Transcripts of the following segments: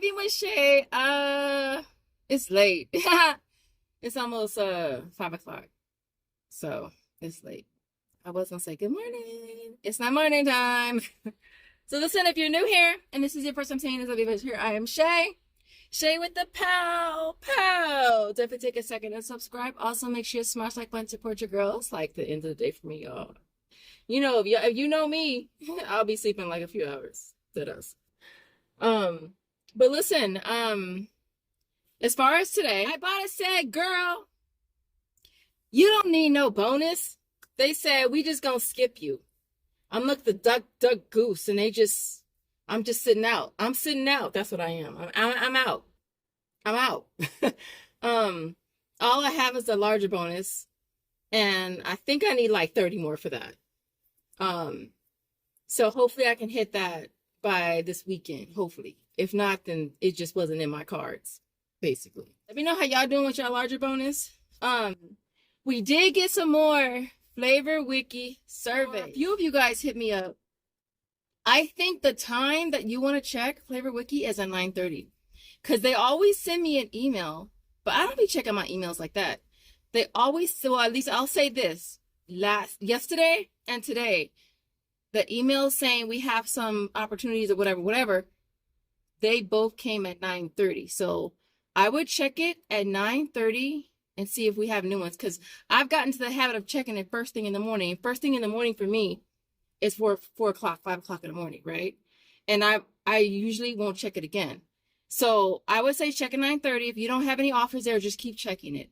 Baby Shay. It's late. It's almost 5 o'clock. So it's late. I was gonna say good morning. It's not morning time. So listen, if you're new here and this is your first time seeing this, Baby here. I am Shay. Shay with the pow pow. Definitely take a second and subscribe. Also, make sure you smash like button, support your girls. Like the end of the day for me, y'all. You know, if you know me, I'll be sleeping like a few hours. That us. But listen, as far as today, Ibotta said, girl, you don't need no bonus. They said, we just gonna skip you. I'm like the duck goose, and I'm just sitting out. I'm sitting out. That's what I am. I'm out. I'm out. All I have is the larger bonus, and I think I need like 30 more for that. So hopefully I can hit that by this weekend, hopefully. If not, then it just wasn't in my cards, basically. Let me know how y'all doing with your larger bonus. We did get some more Flavor Wiki survey. A few of you guys hit me up. I think the time that you want to check Flavor Wiki is at 9:30. Because they always send me an email, but I don't be checking my emails like that. They always, well, at least I'll say this. Yesterday and today, the emails saying we have some opportunities or whatever, they both came at 9:30. So I would check it at 9:30 and see if we have new ones, because I've gotten to the habit of checking it first thing in the morning. First thing in the morning for me is 4 o'clock, 5 o'clock in the morning, right? And I usually won't check it again. So I would say check at 9:30. If you don't have any offers there, just keep checking it.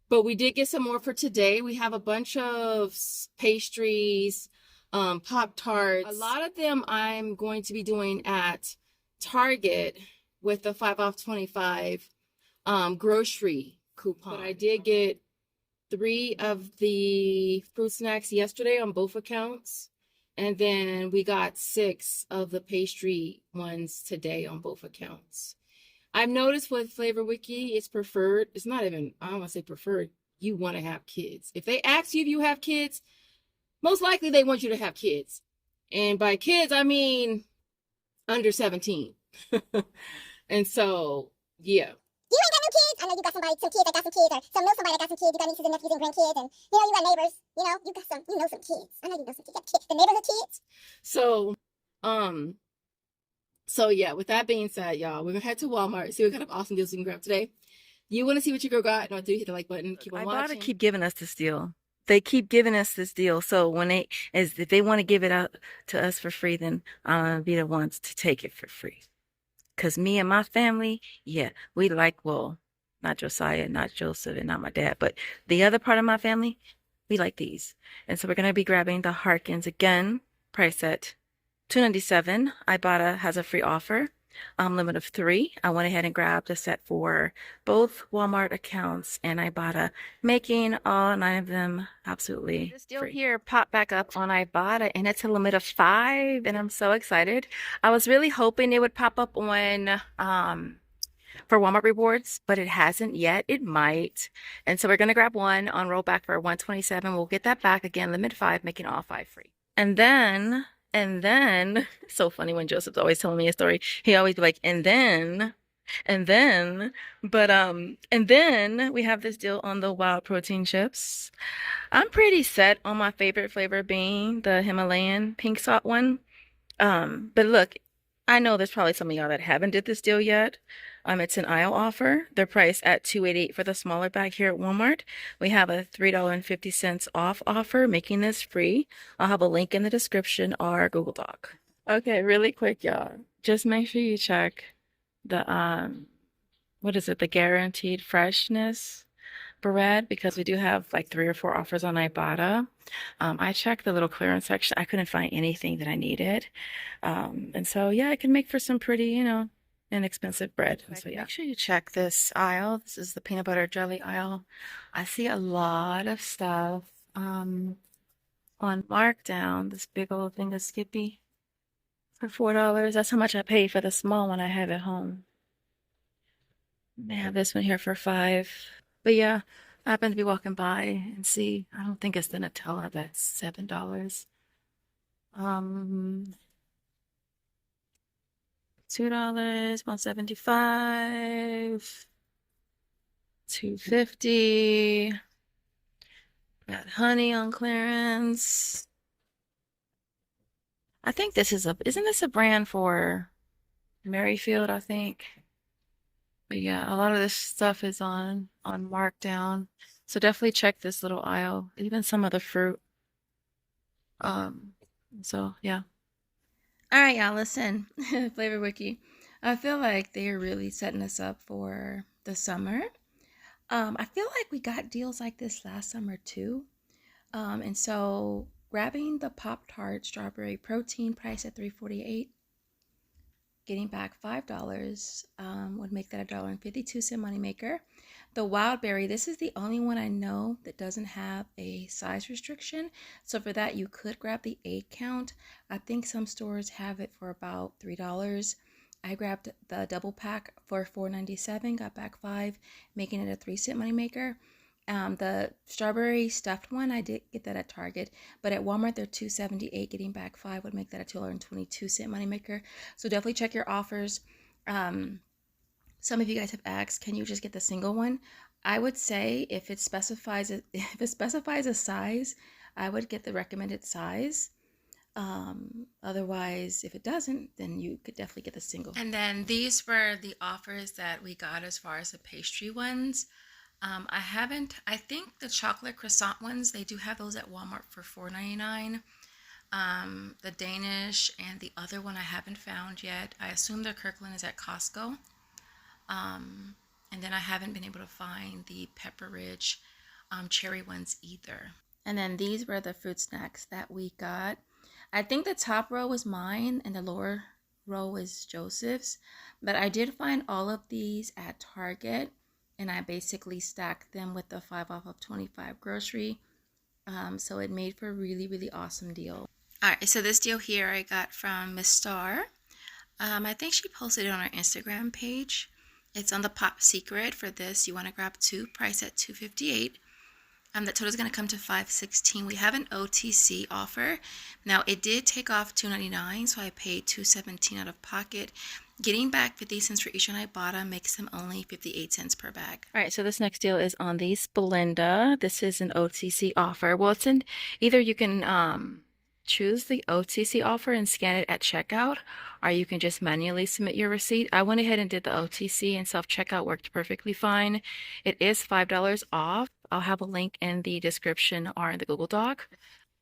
But we did get some more for today. We have a bunch of pastries, Pop-Tarts. A lot of them I'm going to be doing at Target with the 5 off 25 grocery coupon. But I did get 3 of the fruit snacks yesterday on both accounts. And then we got 6 of the pastry ones today on both accounts. I've noticed with Flavor Wiki, it's preferred. It's not even, I don't want to say preferred. You want to have kids. If they ask you if you have kids, most likely they want you to have kids. And by kids, I mean under 17. And so, yeah. You ain't got no kids? I know you got some kids that got some kids, or some know somebody that got some kids. You got nieces and nephews and grandkids, and you got neighbors. You got some, some kids. I know you know some kids. You got kids, the neighborhood kids. So yeah, with that being said, y'all, we're gonna head to Walmart, see what kind of awesome deals we can grab today. You want to see what your girl got? No, do hit the like button. Keep on watching. Ibotta keep giving us this deal. They keep giving us this deal. So if they want to give it out to us for free, then I'm gonna be the ones to take it for free. Cause me and my family, yeah, we like, well, not Josiah, not Joseph, and not my dad, but the other part of my family, we like these. And so we're gonna be grabbing the Harkins again, price at $2.97. Ibotta has a free offer, limit of 3. I went ahead and grabbed a set for both Walmart accounts and Ibotta, making all 9 of them absolutely This deal free. here popped back up on Ibotta, and it's a limit of 5, and I'm so excited. I was really hoping it would pop up on for Walmart rewards, but it hasn't yet. It might. And so we're gonna grab one on rollback for $127. We'll get that back again, limit 5, making all 5 free. And then, so funny when Joseph's always telling me a story. He always be like, and then we have this deal on the wild protein chips. I'm pretty set on my favorite flavor being the Himalayan pink salt one. But look, I know there's probably some of y'all that haven't did this deal yet. It's an aisle offer. They're priced at $2.88 for the smaller bag here at Walmart. We have a $3.50 off offer, making this free. I'll have a link in the description or Google Doc. Okay, really quick, y'all. Just make sure you check the what is it? The guaranteed freshness bread, because we do have like 3 or 4 offers on Ibotta. I checked the little clearance section. I couldn't find anything that I needed. And so yeah, it can make for some pretty, inexpensive bread. And so yeah, make sure you check this aisle. This is the peanut butter jelly aisle. I see a lot of stuff on markdown. This big old thing of Skippy for $4. That's how much I paid for the small one I have at home. They have this one here for $5. But yeah, I happen to be walking by and see, I don't think it's the Nutella, that's $7. $2, $1.75, $2.50. Got honey on clearance. I think this is isn't this a brand for Merryfield, I think? But yeah, a lot of this stuff is on markdown. So definitely check this little aisle, even some of the fruit. So yeah. All right, y'all, listen. Flavor Wiki. I feel like they're really setting us up for the summer. I feel like we got deals like this last summer too. And so grabbing the Pop-Tart strawberry protein price at $3.48, getting back $5 would make that $1.52 moneymaker. The wild berry, this is the only one I know that doesn't have a size restriction. So for that, you could grab the 8 count. I think some stores have it for about $3. I grabbed the double pack for $4.97, got back 5, making it a 3-cent moneymaker. The strawberry stuffed one, I did get that at Target, but at Walmart they're $2.78. Getting back 5 would make that a $2.22 moneymaker. So definitely check your offers. Some of you guys have asked, can you just get the single one? I would say if it specifies a size, I would get the recommended size. Otherwise, if it doesn't, then you could definitely get the single. And then these were the offers that we got as far as the pastry ones. I think the chocolate croissant ones, they do have those at Walmart for $4.99. The Danish and the other one I haven't found yet. I assume the Kirkland is at Costco. And then I haven't been able to find the Pepperidge cherry ones either. And then these were the fruit snacks that we got. I think the top row was mine and the lower row is Joseph's. But I did find all of these at Target. And I basically stacked them with the 5 off of 25 grocery. So it made for a really, really awesome deal. All right, so this deal here I got from Miss Star. I think she posted it on her Instagram page. It's on the Pop Secret. For this, you want to grab 2, price at $2.58. The total is going to come to $5.16. We have an OTC offer. Now, it did take off $2.99, so I paid $2.17 out of pocket. Getting back 50 cents for each on Ibotta makes them only 58 cents per bag. All right, so this next deal is on the Splenda. This is an OTC offer. Well, it's in either you can choose the OTC offer and scan it at checkout, or you can just manually submit your receipt. I went ahead and did the OTC, and self-checkout worked perfectly fine. It is $5 off. I'll have a link in the description or in the Google Doc.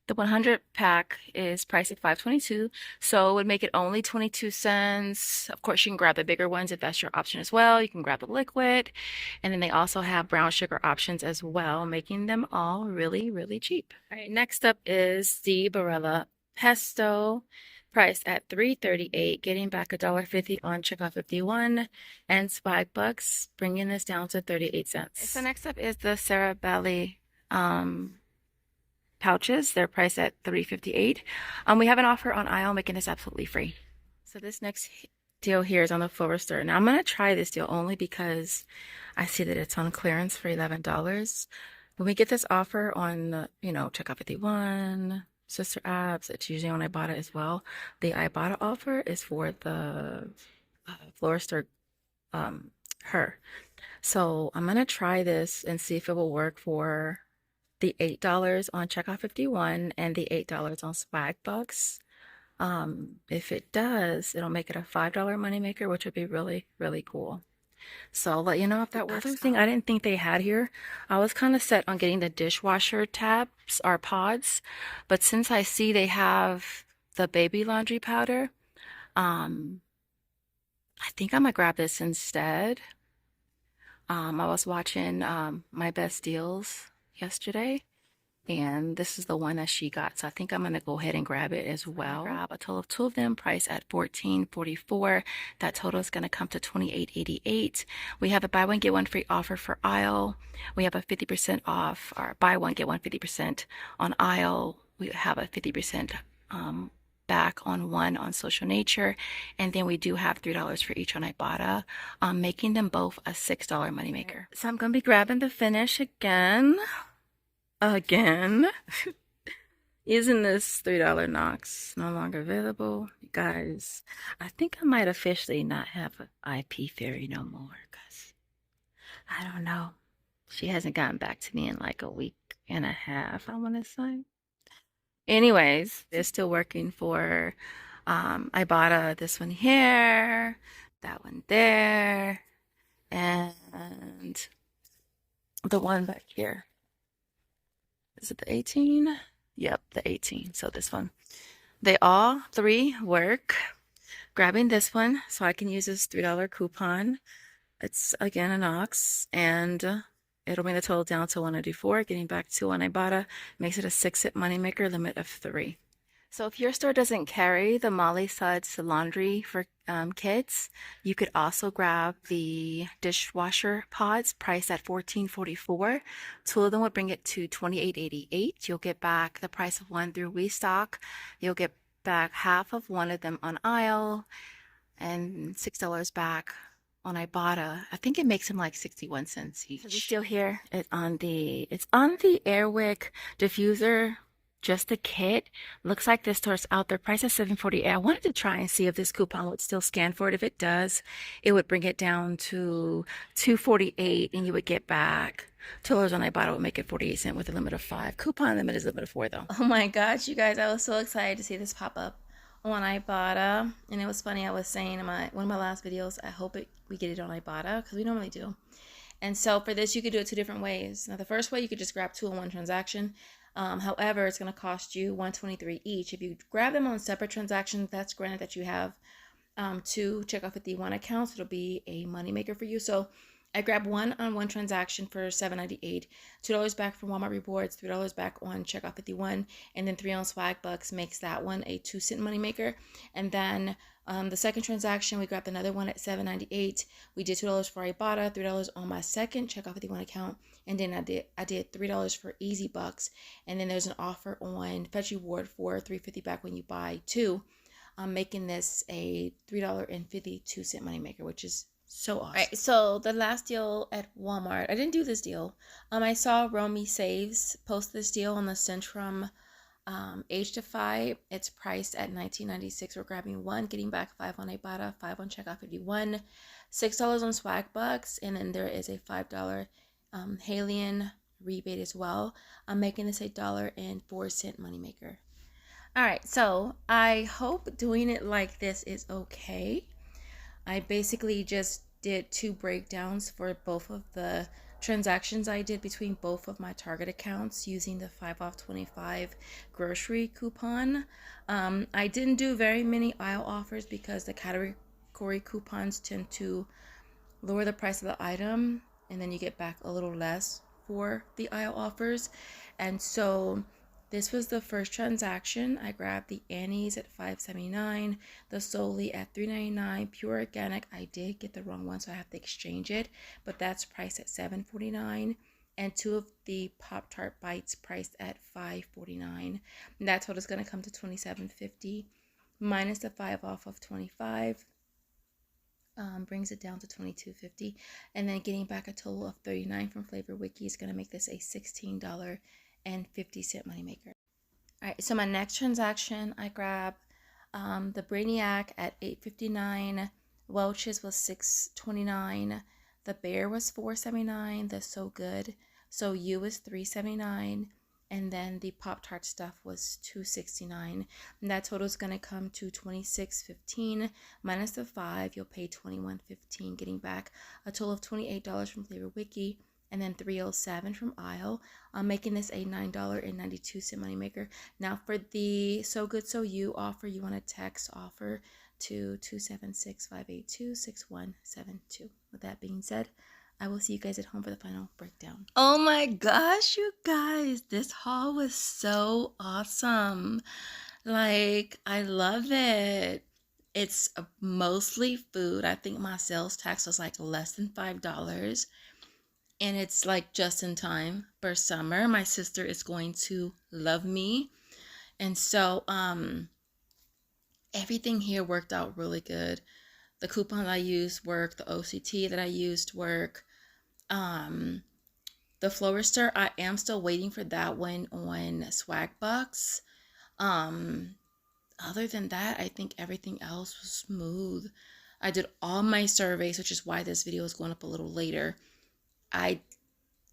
The 100 pack is priced at $5.22, so it would make it only 22 cents. Of course, you can grab the bigger ones if that's your option as well. You can grab the liquid, and then they also have brown sugar options as well, making them all really, really cheap. All right, next up is the Barilla Pesto, priced at $3.38, getting back $1.50 on checkout 51, and Swagbucks, bringing this down to 38 cents. So next up is the Sarah Bailey pouches. They're priced at $3.58. We have an offer on aisle, making this absolutely free. So this next deal here is on the Forester. Now I'm going to try this deal only because I see that it's on clearance for $11. When we get this offer on, checkout 51, Sister Apps, it's usually on Ibotta as well. The Ibotta offer is for the Forester her. So I'm going to try this and see if it will work for the $8 on checkout 51 and the $8 on Swagbucks. If it does, it'll make it a $5 moneymaker, which would be really, really cool. So I'll let you know if that works. Other thing I didn't think they had here, I was kind of set on getting the dishwasher tabs or pods, but since I see they have the baby laundry powder, I think I'm gonna grab this instead. I was watching My Best Deals yesterday, and this is the one that she got, so I think I'm gonna go ahead and grab it as well. Grab a total of 2 of them, priced at $14.44. That total is gonna come to $28.88. We have a buy one get one free offer for aisle. We have a 50% off, or buy one get one 50% on aisle. We have a 50% back on one on Social Nature, and then we do have $3 for each on Ibotta, making them both a $6 moneymaker. So I'm gonna be grabbing the Finish again. Isn't this $3 Knox no longer available? You guys, I think I might officially not have an IP Fairy no more because I don't know. She hasn't gotten back to me in like a week and a half, I want to say. Anyways, they're still working for Ibotta, this one here, that one there, and the one back here. Is it the 18? Yep, the 18. So this one. They all three work. Grabbing this one so I can use this $3 coupon. It's again an Ox, and it'll bring the total down to 194. Getting back to one Ibotta makes it a 6-cent moneymaker, limit of 3. So if your store doesn't carry the Molly Suds laundry for kids, you could also grab the dishwasher pods priced at $14.44. 2 of them would bring it to $28.88. You'll get back the price of one through restock. You'll get back half of one of them on aisle and $6 back on Ibotta. I think it makes them like 61 cents each. So we still here. It's on the Airwick diffuser. Just the kit. Looks like this store's out there. Price is $7.48. I wanted to try and see if this coupon would still scan for it. If it does, it would bring it down to $2.48, and you would get back $2 on Ibotta. Would make it 48 cents with a limit of 5. Coupon limit is a limit of 4 though. Oh my gosh, you guys! I was so excited to see this pop up on Ibotta, and it was funny. I was saying in one of my last videos, I hope we get it on Ibotta because we normally do. And so for this, you could do it 2 different ways. Now, the first way, you could just grab 2 in one transaction. However, it's going to cost you $123 each. If you grab them on separate transactions, that's granted that you have 2 checkoff 51 accounts. It'll be a moneymaker for you. So I grabbed 1 on one transaction for $7.98, $2 back from Walmart Rewards, $3 back on checkoff 51, and then 3 on Swagbucks makes that one a 2-cent moneymaker. And then the second transaction, we grabbed another one at $7.98. We did $2 for Ibotta, $3 on my second checkoff 51 account, and then I did $3 for Easy Bucks. And then there's an offer on Fetch Reward for $3.50 back when you buy 2. I'm making this a $3.52 moneymaker, which is so awesome. All right, so the last deal at Walmart, I didn't do this deal. I saw Romy Saves post this deal on the Centrum H2 It's priced at $19.96. We're grabbing 1, getting back 5 on Ibotta, 5 on checkoff 51, $6 on Swagbucks, and then there is a $5 Halion rebate as well. I'm making this a $1.04 moneymaker. All right, so I hope doing it like this is okay. I basically just did 2 breakdowns for both of the transactions I did between both of my Target accounts using the 5 off 25 grocery coupon. I didn't do very many aisle offers because the category coupons tend to lower the price of the item, and then you get back a little less for the aisle offers. And so this was the first transaction. I grabbed the Annie's at $5.79, the Solely at $3.99, Pure Organic. I did get the wrong one, so I have to exchange it, but that's priced at $7.49, and 2 of the Pop-Tart Bites priced at $5.49. And that total is going to come to $27.50 minus the 5 off of 25. Brings it down to $22.50, and then getting back a total of $39 from Flavor Wiki is going to make this a $16.50 moneymaker. All right, so my next transaction, I grab the Brainiac at $8.59, Welch's was $6.29, the Bear was $4.79, the So Good So You was $3.79, and then the Pop-Tart stuff was $2.69. And that total is going to come to $26.15 minus the 5. You'll pay $21.15, getting back a total of $28 from Flavor Wiki, and then $3.07 from Aisle. I'm making this a $9.92 moneymaker. Now for the So Good So You offer, you want to text offer to 276-582-6172. With that being said, I will see you guys at home for the final breakdown. Oh my gosh, you guys, this haul was so awesome. Like, I love it. It's mostly food. I think my sales tax was like less than $5. And it's like just in time for summer. My sister is going to love me. And so everything here worked out really good. The coupon I used worked. The OCT that I used worked. The Florister, I am still waiting for that one on Swagbucks. Other than that, I think everything else was smooth. I did all my surveys, which is why this video is going up a little later. I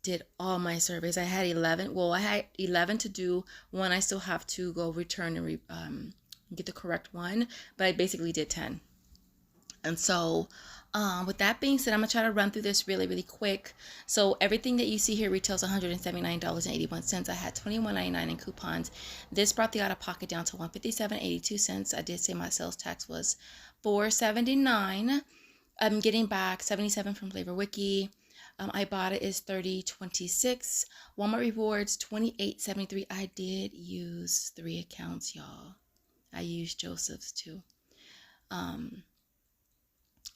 did all my surveys. I had 11. Well, I had 11 to do. One I still have to go return and get the correct one, but I basically did 10. And so with that being said, I'm gonna try to run through this really, really quick. So everything that you see here retails $179.81. I had $21.99 in coupons. This brought the out of pocket down to $157.82. I did say my sales tax was $4.79. I'm getting back $77 from Flavor Wiki. Ibotta is $30.26. Walmart Rewards $28.73. I did use 3 accounts, y'all. I used Joseph's too.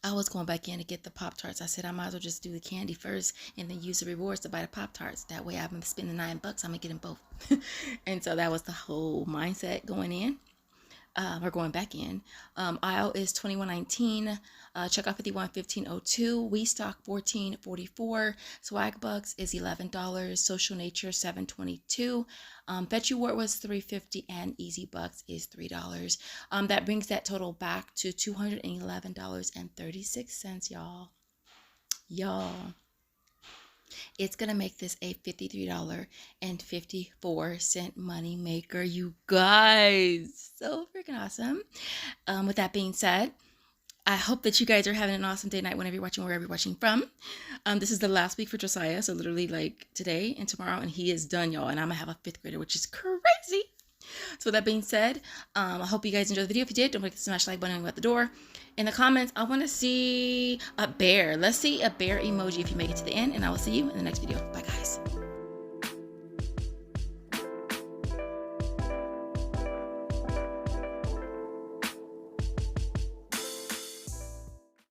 I was going back in to get the Pop-Tarts. I said I might as well just do the candy first and then use the rewards to buy the Pop-Tarts. That way I've been spending $9. I'm going to get them both. And so that was the whole mindset going in. Or going back in. Aisle is $21.19. Checkout 51.15.02. We stock $14.44. Swagbucks is $11. Social Nature $7.22. Fetch-U-Wart was $3.50 and Easy Bucks is $3. That brings that total back to $211.36, y'all. It's going to make this a $53.54 money maker, you guys. So freaking awesome. With that being said, I hope that you guys are having an awesome day, night, whenever you're watching, wherever you're watching from. This is the last week for Josiah. So literally like today and tomorrow, and he is done, y'all. And I'm going to have a 5th grader, which is crazy. So with that being said, I hope you guys enjoyed the video. If you did, don't forget to smash the like button at the door. In the comments, I want to see a bear. Let's see a bear emoji if you make it to the end, and I will see you in the next video. Bye, guys.